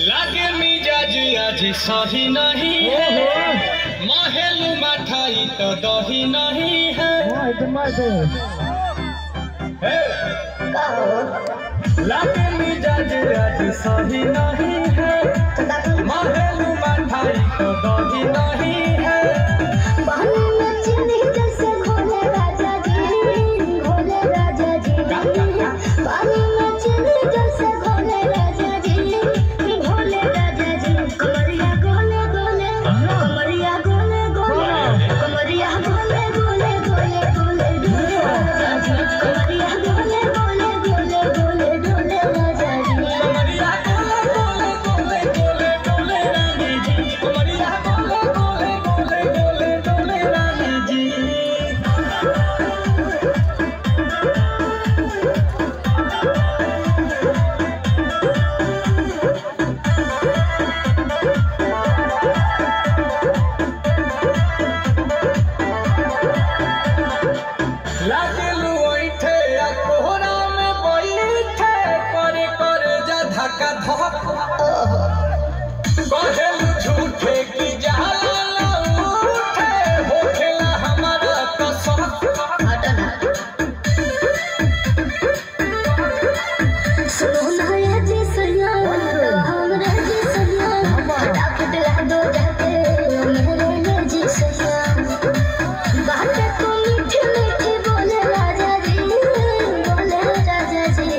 लागे मिजाज आज सही नहीं है, महल मठाई तो दही नहीं है। लागे मिजाज आज सही नहीं है, महल मठाई तो दही नहीं है। झूठे की जाला उठे हो खेला हमारा कसम। सुनो ना ये जी सैया हमरा जी सैया फटाफट ला दो जाके मेरे जी सैया। बात तो मीठी मीठी बोले राजा जी, बोले राजा जी।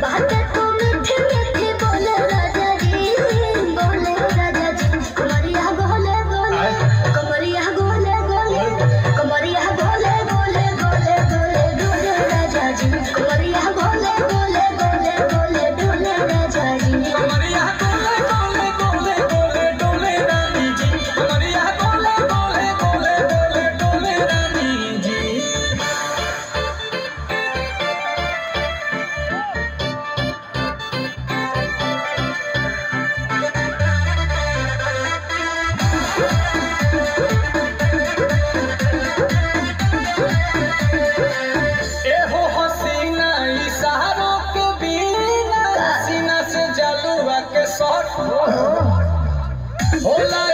बात तो मीठी मीठी बोले राजा जी, बोले राजा जी। कमरिया बोले बोले, कमरिया बोले बोले, कमरिया बोले बोले बोले बोले बोले राजा जी। कमरिया बोले बोले बोले बोले बोले राजा जी। कमरिया बोले बोले बोले बोले बोले रानी जी। कमरिया बोले बोले बोले बोले बोले रानी जी। एहो हसीना इशारों के बिना सीना से जलुआ के शॉट होला।